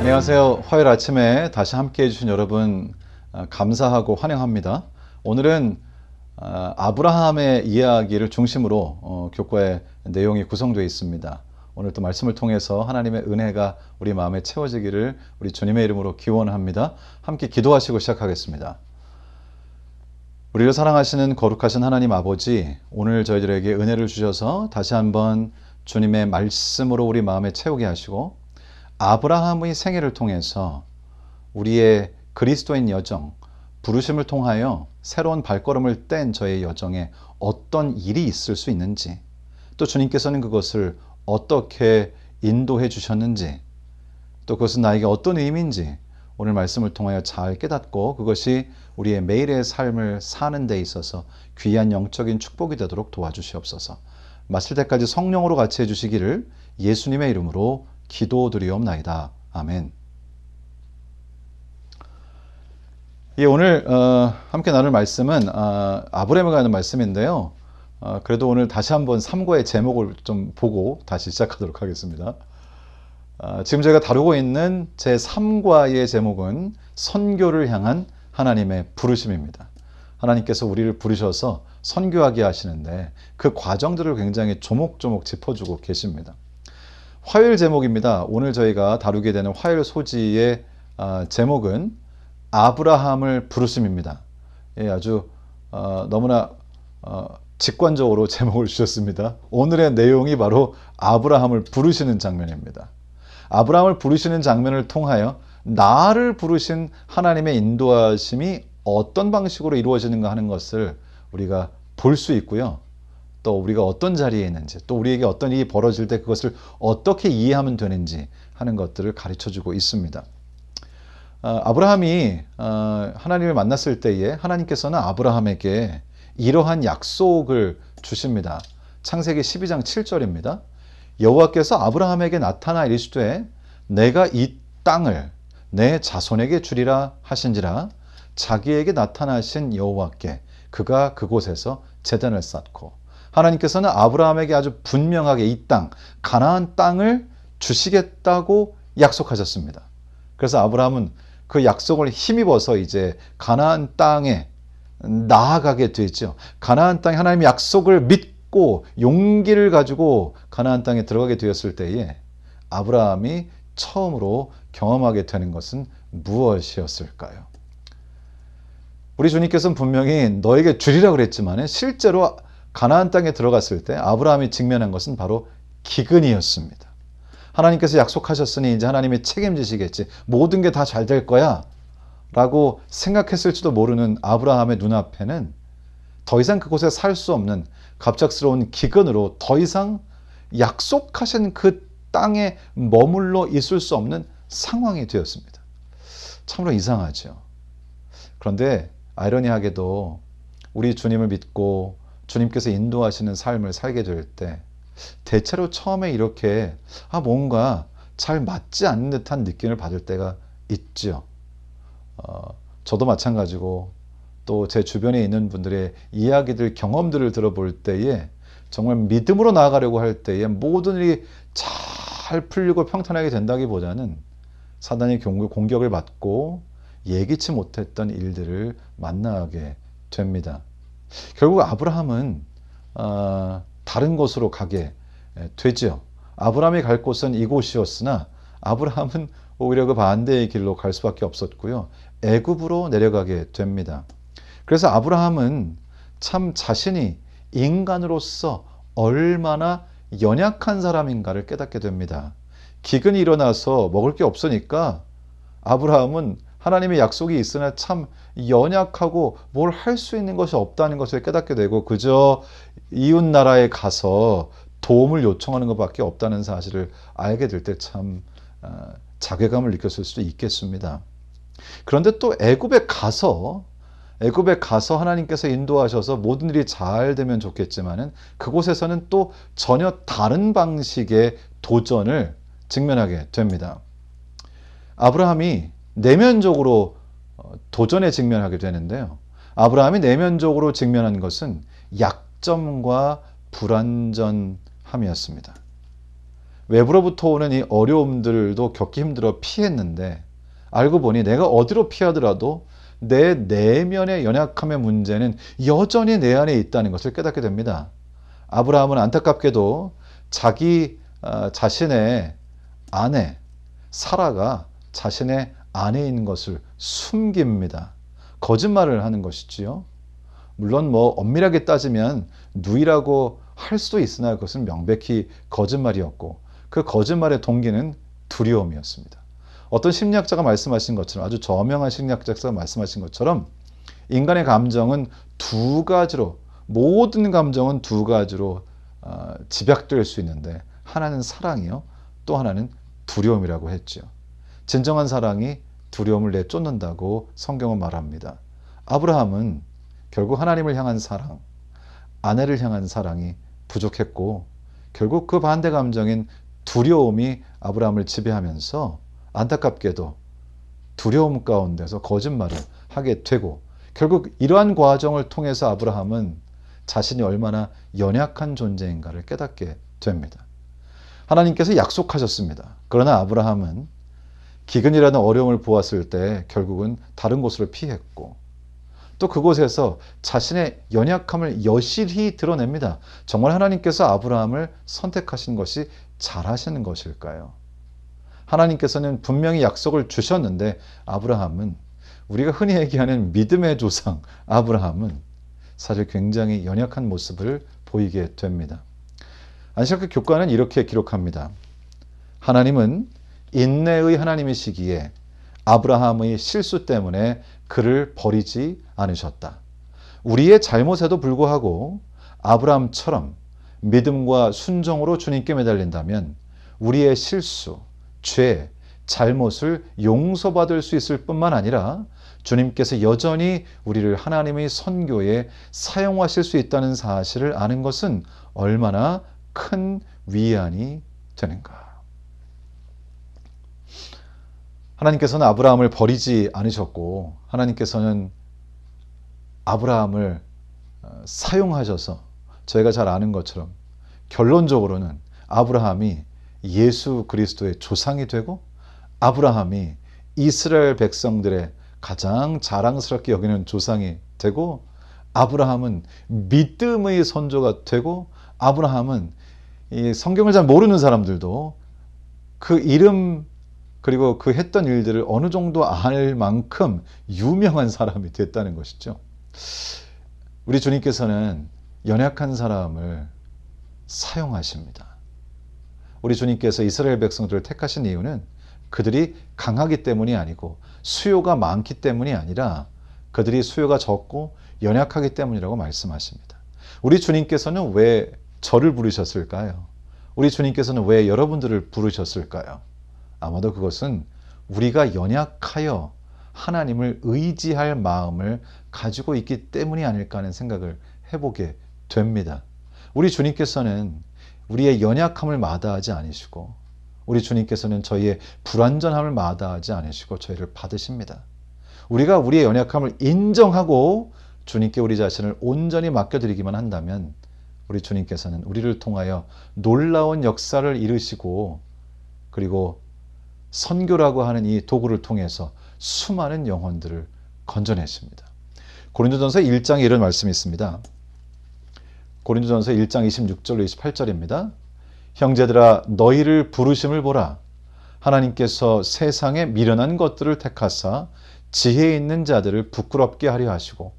안녕하세요. 화요일 아침에 다시 함께 해주신 여러분 감사하고 환영합니다. 오늘은 아브라함의 이야기를 중심으로 교과의 내용이 구성되어 있습니다. 오늘 또 말씀을 통해서 하나님의 은혜가 우리 마음에 채워지기를 우리 주님의 이름으로 기원합니다. 함께 기도하시고 시작하겠습니다. 우리를 사랑하시는 거룩하신 하나님 아버지, 오늘 저희들에게 은혜를 주셔서 다시 한번 주님의 말씀으로 우리 마음에 채우게 하시고 아브라함의 생애를 통해서 우리의 그리스도인 여정, 부르심을 통하여 새로운 발걸음을 뗀 저의 여정에 어떤 일이 있을 수 있는지, 또 주님께서는 그것을 어떻게 인도해 주셨는지, 또 그것은 나에게 어떤 의미인지 오늘 말씀을 통하여 잘 깨닫고 그것이 우리의 매일의 삶을 사는 데 있어서 귀한 영적인 축복이 되도록 도와주시옵소서. 마칠 때까지 성령으로 같이 해주시기를 예수님의 이름으로 기도드리옵나이다. 아멘. 예, 오늘 함께 나눌 말씀은 아브라함에 관한 말씀인데요. 그래도 오늘 다시 한번 3과의 제목을 좀 보고 다시 시작하도록 하겠습니다. 지금 제가 다루고 있는 제 3과의 제목은 선교를 향한 하나님의 부르심입니다. 하나님께서 우리를 부르셔서 선교하게 하시는데 그 과정들을 굉장히 조목조목 짚어주고 계십니다. 화요일 제목입니다. 오늘 저희가 다루게 되는 화요일 소지의 제목은 아브라함을 부르심입니다. 예, 아주 너무나 직관적으로 제목을 주셨습니다. 오늘의 내용이 바로 아브라함을 부르시는 장면입니다. 아브라함을 부르시는 장면을 통하여 나를 부르신 하나님의 인도하심이 어떤 방식으로 이루어지는가 하는 것을 우리가 볼 수 있고요. 또 우리가 어떤 자리에 있는지, 또 우리에게 어떤 일이 벌어질 때 그것을 어떻게 이해하면 되는지 하는 것들을 가르쳐주고 있습니다. 아브라함이 하나님을 만났을 때에 하나님께서는 아브라함에게 이러한 약속을 주십니다. 창세기 12장 7절입니다. 여호와께서 아브라함에게 나타나 이르시되 내가 이 땅을 내 자손에게 주리라 하신지라. 자기에게 나타나신 여호와께 그가 그곳에서 제단을 쌓고, 하나님께서는 아브라함에게 아주 분명하게 이 땅, 가나안 땅을 주시겠다고 약속하셨습니다. 그래서 아브라함은 그 약속을 힘입어서 이제 가나안 땅에 나아가게 되죠. 가나안 땅에 하나님의 약속을 믿고 용기를 가지고 가나안 땅에 들어가게 되었을 때에 아브라함이 처음으로 경험하게 되는 것은 무엇이었을까요? 우리 주님께서는 분명히 너에게 주리라 그랬지만 실제로 가나안 땅에 들어갔을 때 아브라함이 직면한 것은 바로 기근이었습니다. 하나님께서 약속하셨으니 이제 하나님이 책임지시겠지, 모든 게 다 잘 될 거야 라고 생각했을지도 모르는 아브라함의 눈앞에는 더 이상 그곳에 살 수 없는 갑작스러운 기근으로 더 이상 약속하신 그 땅에 머물러 있을 수 없는 상황이 되었습니다. 참으로 이상하죠. 그런데 아이러니하게도 우리 주님을 믿고 주님께서 인도하시는 삶을 살게 될 때 대체로 처음에 이렇게 뭔가 잘 맞지 않는 듯한 느낌을 받을 때가 있죠. 저도 마찬가지고 또 제 주변에 있는 분들의 이야기들, 경험들을 들어볼 때에 정말 믿음으로 나아가려고 할 때에 모든 일이 잘 풀리고 평탄하게 된다기보다는 사단의 공격을 받고 예기치 못했던 일들을 만나게 됩니다. 결국 아브라함은 다른 곳으로 가게 되죠. 아브라함이 갈 곳은 이곳이었으나 아브라함은 오히려 그 반대의 길로 갈 수밖에 없었고요. 애굽으로 내려가게 됩니다. 그래서 아브라함은 참 자신이 인간으로서 얼마나 연약한 사람인가를 깨닫게 됩니다. 기근이 일어나서 먹을 게 없으니까 아브라함은 하나님의 약속이 있으나 참 연약하고 뭘 할 수 있는 것이 없다는 것을 깨닫게 되고 그저 이웃 나라에 가서 도움을 요청하는 것밖에 없다는 사실을 알게 될 때 참 자괴감을 느꼈을 수도 있겠습니다. 그런데 또 애굽에 가서 하나님께서 인도하셔서 모든 일이 잘 되면 좋겠지만은 그곳에서는 또 전혀 다른 방식의 도전을 직면하게 됩니다. 아브라함이 내면적으로 도전에 직면하게 되는데요. 아브라함이 내면적으로 직면한 것은 약점과 불완전함이었습니다. 외부로부터 오는 이 어려움들도 겪기 힘들어 피했는데 알고 보니 내가 어디로 피하더라도 내 내면의 연약함의 문제는 여전히 내 안에 있다는 것을 깨닫게 됩니다. 아브라함은 안타깝게도 자기 자신의 아내 사라가 자신의 아내인 것을 숨깁니다. 거짓말을 하는 것이지요. 물론 엄밀하게 따지면 누이라고 할 수도 있으나 그것은 명백히 거짓말이었고 그 거짓말의 동기는 두려움이었습니다. 어떤 심리학자가 말씀하신 것처럼, 아주 저명한 심리학자가 말씀하신 것처럼 인간의 감정은 두 가지로, 모든 감정은 두 가지로 집약될 수 있는데 하나는 사랑이요, 또 하나는 두려움이라고 했죠. 진정한 사랑이 두려움을 내쫓는다고 성경은 말합니다. 아브라함은 결국 하나님을 향한 사랑, 아내를 향한 사랑이 부족했고 결국 그 반대 감정인 두려움이 아브라함을 지배하면서 안타깝게도 두려움 가운데서 거짓말을 하게 되고 결국 이러한 과정을 통해서 아브라함은 자신이 얼마나 연약한 존재인가를 깨닫게 됩니다. 하나님께서 약속하셨습니다. 그러나 아브라함은 기근이라는 어려움을 보았을 때 결국은 다른 곳으로 피했고 또 그곳에서 자신의 연약함을 여실히 드러냅니다. 정말 하나님께서 아브라함을 선택하신 것이 잘하시는 것일까요? 하나님께서는 분명히 약속을 주셨는데 아브라함은, 우리가 흔히 얘기하는 믿음의 조상 아브라함은 사실 굉장히 연약한 모습을 보이게 됩니다. 안식교 교과는 이렇게 기록합니다. 하나님은 인내의 하나님이시기에 아브라함의 실수 때문에 그를 버리지 않으셨다. 우리의 잘못에도 불구하고 아브라함처럼 믿음과 순종으로 주님께 매달린다면 우리의 실수, 죄, 잘못을 용서받을 수 있을 뿐만 아니라 주님께서 여전히 우리를 하나님의 선교에 사용하실 수 있다는 사실을 아는 것은 얼마나 큰 위안이 되는가. 하나님께서는 아브라함을 버리지 않으셨고 하나님께서는 아브라함을 사용하셔서 저희가 잘 아는 것처럼 결론적으로는 아브라함이 예수 그리스도의 조상이 되고 아브라함이 이스라엘 백성들의 가장 자랑스럽게 여기는 조상이 되고 아브라함은 믿음의 선조가 되고 아브라함은 이 성경을 잘 모르는 사람들도 그 이름 그리고 그 했던 일들을 어느 정도 알 만큼 유명한 사람이 됐다는 것이죠. 우리 주님께서는 연약한 사람을 사용하십니다. 우리 주님께서 이스라엘 백성들을 택하신 이유는 그들이 강하기 때문이 아니고 수요가 많기 때문이 아니라 그들이 수요가 적고 연약하기 때문이라고 말씀하십니다. 우리 주님께서는 왜 저를 부르셨을까요? 우리 주님께서는 왜 여러분들을 부르셨을까요? 아마도 그것은 우리가 연약하여 하나님을 의지할 마음을 가지고 있기 때문이 아닐까 하는 생각을 해보게 됩니다. 우리 주님께서는 우리의 연약함을 마다하지 않으시고 우리 주님께서는 저희의 불완전함을 마다하지 않으시고 저희를 받으십니다. 우리가 우리의 연약함을 인정하고 주님께 우리 자신을 온전히 맡겨드리기만 한다면 우리 주님께서는 우리를 통하여 놀라운 역사를 이루시고 그리고 선교라고 하는 이 도구를 통해서 수많은 영혼들을 건져내십니다. 고린도전서 1장에 이런 말씀이 있습니다. 고린도전서 1장 26절로 28절입니다. 형제들아 너희를 부르심을 보라. 하나님께서 세상에 미련한 것들을 택하사 지혜 있는 자들을 부끄럽게 하려 하시고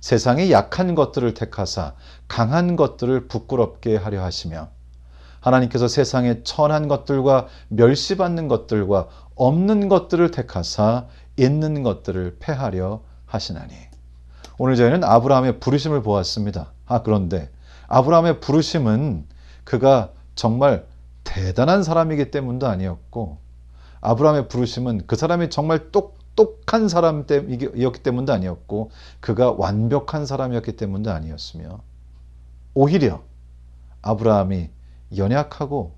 세상에 약한 것들을 택하사 강한 것들을 부끄럽게 하려 하시며 하나님께서 세상에 천한 것들과 멸시받는 것들과 없는 것들을 택하사 있는 것들을 패하려 하시나니. 오늘 저희는 아브라함의 부르심을 보았습니다. 그런데 아브라함의 부르심은 그가 정말 대단한 사람이기 때문도 아니었고 아브라함의 부르심은 그 사람이 정말 똑똑한 사람이었기 때문도 아니었고 그가 완벽한 사람이었기 때문도 아니었으며 오히려 아브라함이 연약하고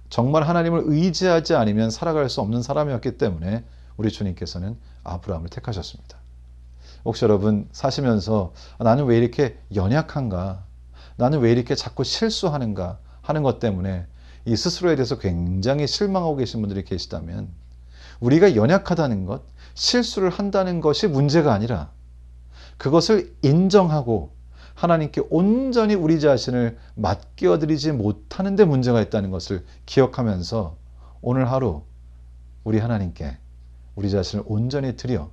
정말 하나님을 의지하지 않으면 살아갈 수 없는 사람이었기 때문에 우리 주님께서는 아브라함을 택하셨습니다. 혹시 여러분 사시면서 나는 왜 이렇게 연약한가? 나는 왜 이렇게 자꾸 실수하는가? 하는 것 때문에 이 스스로에 대해서 굉장히 실망하고 계신 분들이 계시다면 우리가 연약하다는 것, 실수를 한다는 것이 문제가 아니라 그것을 인정하고 하나님께 온전히 우리 자신을 맡겨드리지 못하는 데 문제가 있다는 것을 기억하면서 오늘 하루 우리 하나님께 우리 자신을 온전히 드려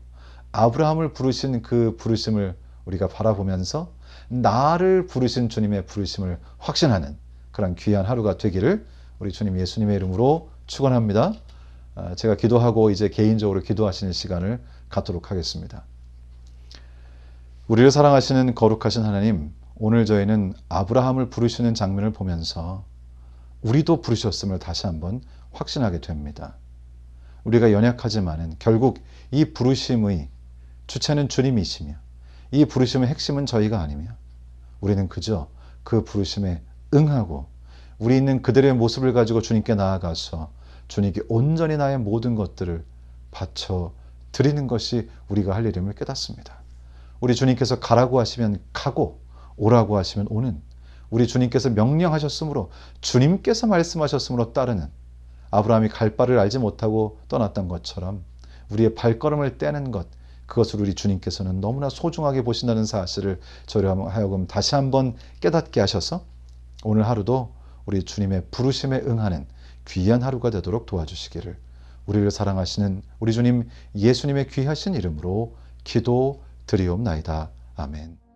아브라함을 부르신 그 부르심을 우리가 바라보면서 나를 부르신 주님의 부르심을 확신하는 그런 귀한 하루가 되기를 우리 주님 예수님의 이름으로 축원합니다. 제가 기도하고 이제 개인적으로 기도하시는 시간을 갖도록 하겠습니다. 우리를 사랑하시는 거룩하신 하나님, 오늘 저희는 아브라함을 부르시는 장면을 보면서 우리도 부르셨음을 다시 한번 확신하게 됩니다. 우리가 연약하지만은 결국 이 부르심의 주체는 주님이시며 이 부르심의 핵심은 저희가 아니며 우리는 그저 그 부르심에 응하고 우리 있는 그들의 모습을 가지고 주님께 나아가서 주님께 온전히 나의 모든 것들을 바쳐 드리는 것이 우리가 할 일임을 깨닫습니다. 우리 주님께서 가라고 하시면 가고 오라고 하시면 오는 우리 주님께서 명령하셨으므로 주님께서 말씀하셨으므로 따르는 아브라함이 갈 바를 알지 못하고 떠났던 것처럼 우리의 발걸음을 떼는 것 그것을 우리 주님께서는 너무나 소중하게 보신다는 사실을 저희로 하여금 다시 한번 깨닫게 하셔서 오늘 하루도 우리 주님의 부르심에 응하는 귀한 하루가 되도록 도와주시기를 우리를 사랑하시는 우리 주님 예수님의 귀하신 이름으로 기도드리옵나이다. 아멘.